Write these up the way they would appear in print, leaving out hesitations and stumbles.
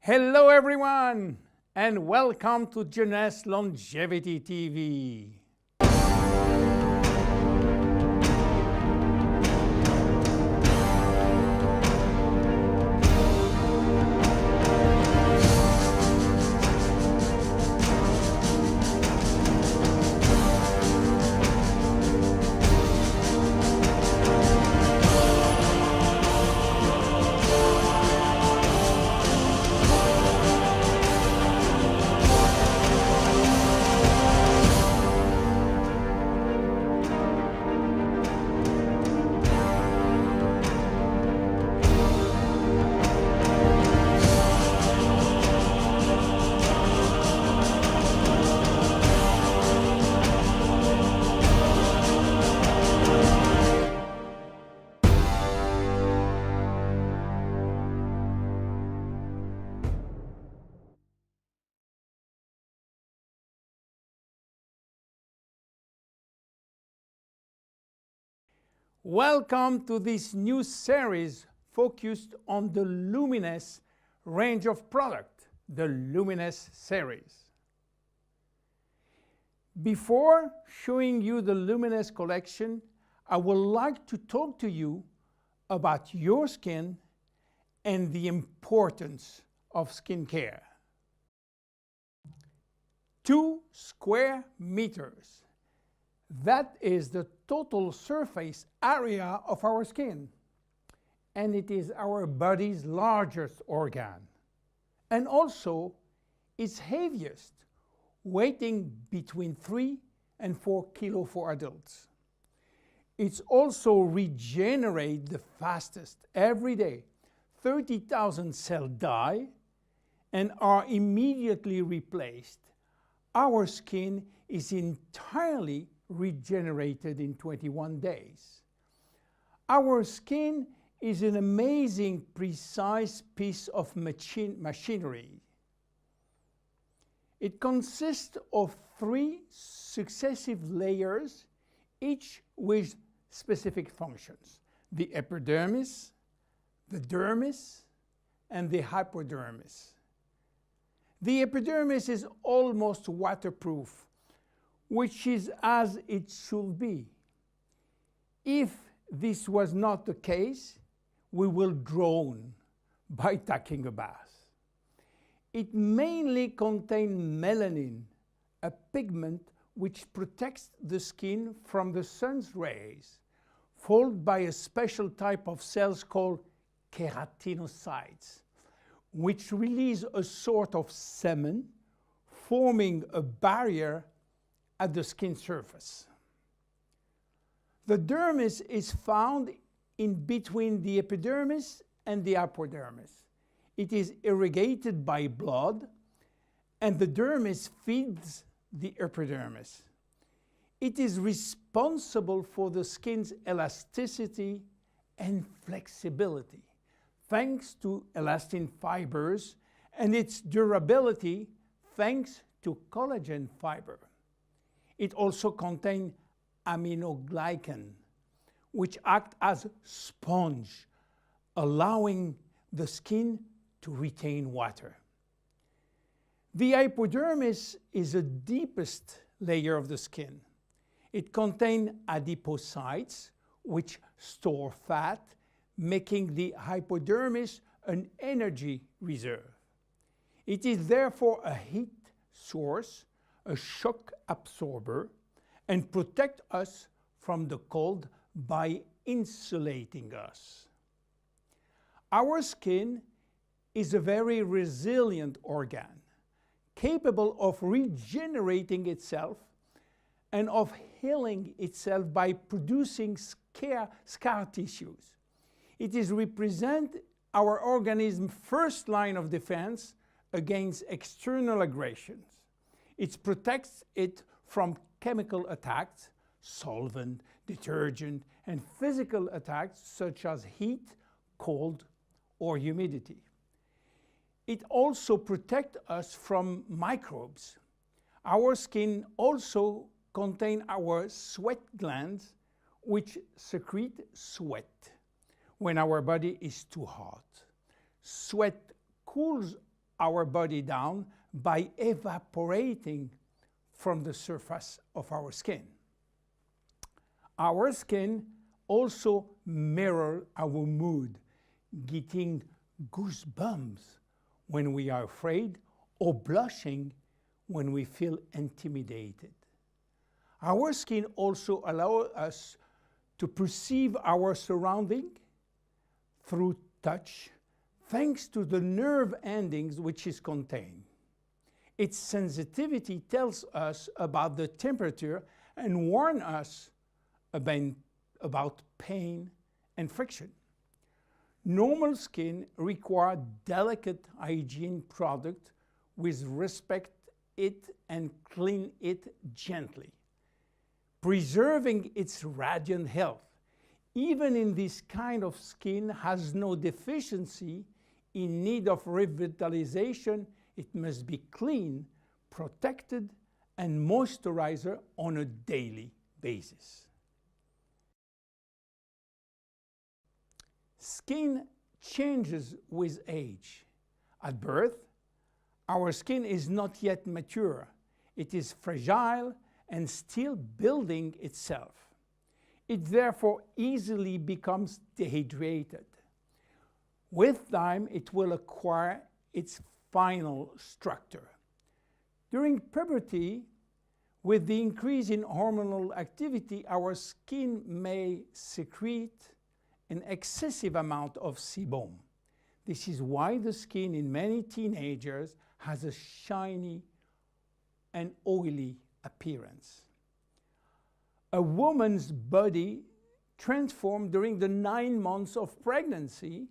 Hello everyone, and welcome to Jeunesse Longevity TV. Welcome to this new series focused on the Luminesce range of product, the Luminesce series. Before showing you the Luminesce collection, I would like to talk to you about your skin and the importance of skincare. 2 square meters. That is the total surface area of our skin, and it is our body's largest organ, and also its heaviest, weighing between 3 and 4 kilos for adults. It's also regenerates the fastest. Every day, 30,000 cells die and are immediately replaced. Our skin is entirely regenerated in 21 days. Our skin is an amazing, precise piece of machinery. It consists of 3 successive layers, each with specific functions: the epidermis, the dermis, and the hypodermis. The epidermis is almost waterproof, which is as it should be. If this was not the case, we will drown by taking a bath. It mainly contains melanin, a pigment which protects the skin from the sun's rays, followed by a special type of cells called keratinocytes, which release a sort of semen, forming a barrier at the skin surface. The dermis is found in between the epidermis and the hypodermis. It is irrigated by blood, and the dermis feeds the epidermis. It is responsible for the skin's elasticity and flexibility, thanks to elastin fibers, and its durability, thanks to collagen fiber. It also contains aminoglycan, which act as sponge, allowing the skin to retain water. The hypodermis is the deepest layer of the skin. It contains adipocytes, which store fat, making the hypodermis an energy reserve. It is therefore a heat source, a shock absorber, and protect us from the cold by insulating us. Our skin is a very resilient organ, capable of regenerating itself and of healing itself by producing scar tissues. It is represent our organism's first line of defense against external aggressions. It protects it from chemical attacks, solvent, detergent, and physical attacks such as heat, cold, or humidity. It also protects us from microbes. Our skin also contains our sweat glands, which secrete sweat when our body is too hot. Sweat cools our body down by evaporating from the surface of our skin. Our skin also mirrors our mood, getting goosebumps when we are afraid or blushing when we feel intimidated. Our skin also allows us to perceive our surrounding through touch, thanks to the nerve endings which is contained. Its sensitivity tells us about the temperature and warns us about pain and friction. Normal skin requires delicate hygiene product with respect it and clean it gently, preserving its radiant health. Even in this kind of skin has no deficiency in need of revitalization, it must be clean, protected, and moisturized on a daily basis. Skin changes with age. At birth, our skin is not yet mature. It is fragile and still building itself. It therefore easily becomes dehydrated. With time, it will acquire its final structure. During puberty, with the increase in hormonal activity, our skin may secrete an excessive amount of sebum. This is why the skin in many teenagers has a shiny and oily appearance. A woman's body transforms during the 9 months of pregnancy,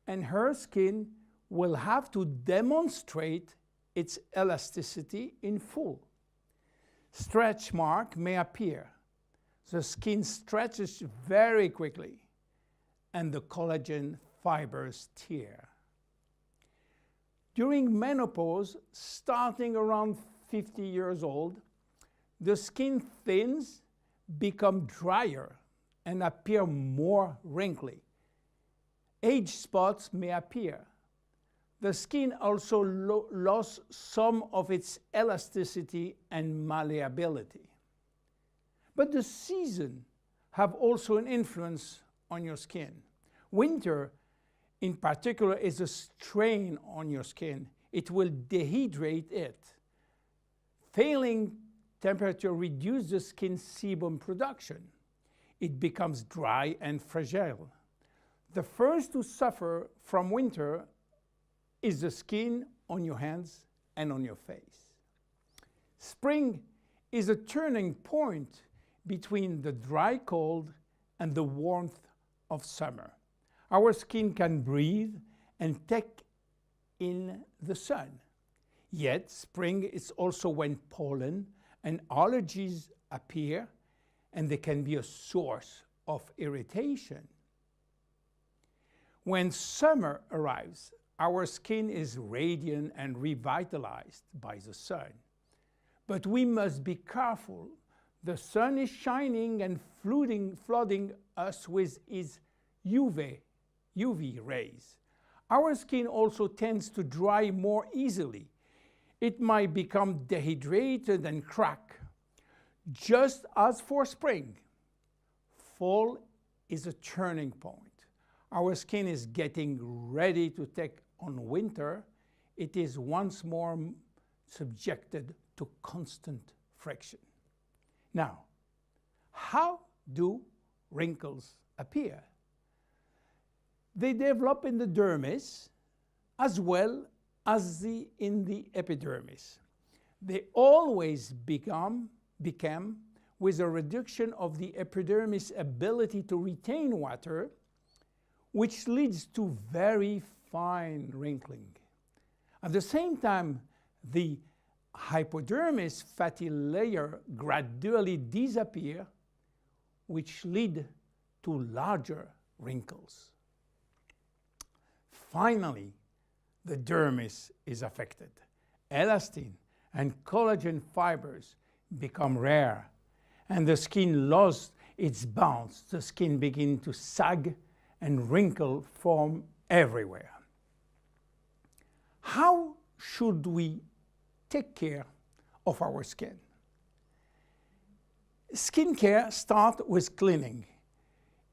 and her skin will have to demonstrate its elasticity in full. Stretch marks may appear. The skin stretches very quickly, and the collagen fibers tear. During menopause, starting around 50 years old, the skin thins, become drier, and appear more wrinkly. Age spots may appear. The skin also lost some of its elasticity and malleability. But the seasons have also an influence on your skin. Winter, in particular, is a strain on your skin. It will dehydrate it. Failing temperature reduces the skin sebum production. It becomes dry and fragile. The first to suffer from winter is the skin on your hands and on your face. Spring is a turning point between the dry cold and the warmth of summer. Our skin can breathe and take in the sun. Yet spring is also when pollen and allergies appear, and they can be a source of irritation. When summer arrives, our skin is radiant and revitalized by the sun. But we must be careful. The sun is shining and flooding us with its UV rays. Our skin also tends to dry more easily. It might become dehydrated and crack. Just as for spring, fall is a turning point. Our skin is getting ready to take on winter. It is once more subjected to constant friction. Now, how do wrinkles appear? They develop in the dermis as well as in the epidermis. They always become with a reduction of the epidermis' ability to retain water, which leads to very fine wrinkling. At the same time, the hypodermis fatty layer gradually disappear, which lead to larger wrinkles. Finally, the dermis is affected. Elastin and collagen fibers become rare, and the skin loses its bounce. The skin begins to sag and wrinkles form everywhere. How should we take care of our skin? Skincare starts with cleaning.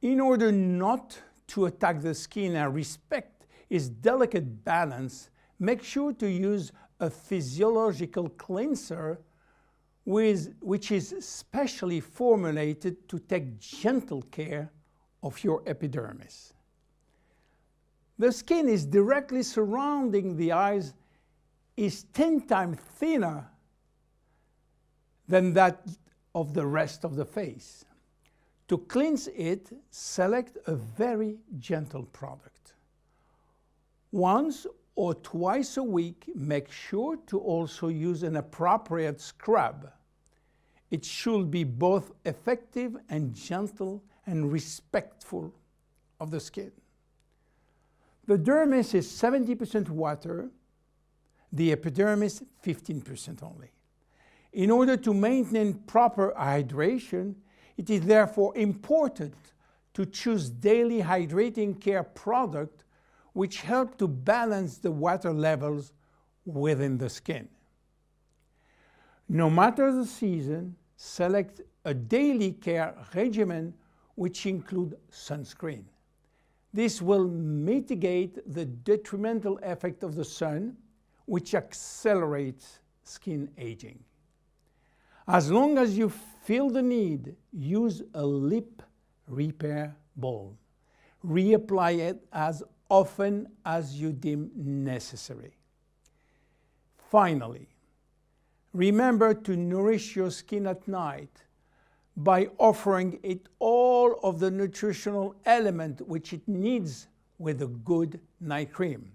In order not to attack the skin and respect its delicate balance, make sure to use a physiological cleanser which is specially formulated to take gentle care of your epidermis. The skin is directly surrounding the eyes is 10 times thinner than that of the rest of the face. To cleanse it, select a very gentle product. Once or twice a week, make sure to also use an appropriate scrub. It should be both effective and gentle and respectful of the skin. The dermis is 70% water, the epidermis 15% only. In order to maintain proper hydration, it is therefore important to choose daily hydrating care products which help to balance the water levels within the skin. No matter the season, select a daily care regimen which includes sunscreen. This will mitigate the detrimental effect of the sun, which accelerates skin aging. As long as you feel the need, use a lip repair balm. Reapply it as often as you deem necessary. Finally, remember to nourish your skin at night by offering it all of the nutritional element which it needs with a good night cream.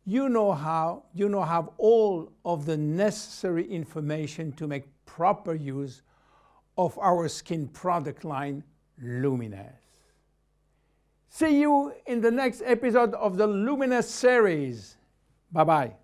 You now have all of the necessary information to make proper use of our skin product line, Luminesce. See you in the next episode of the Luminesce series. Bye-bye.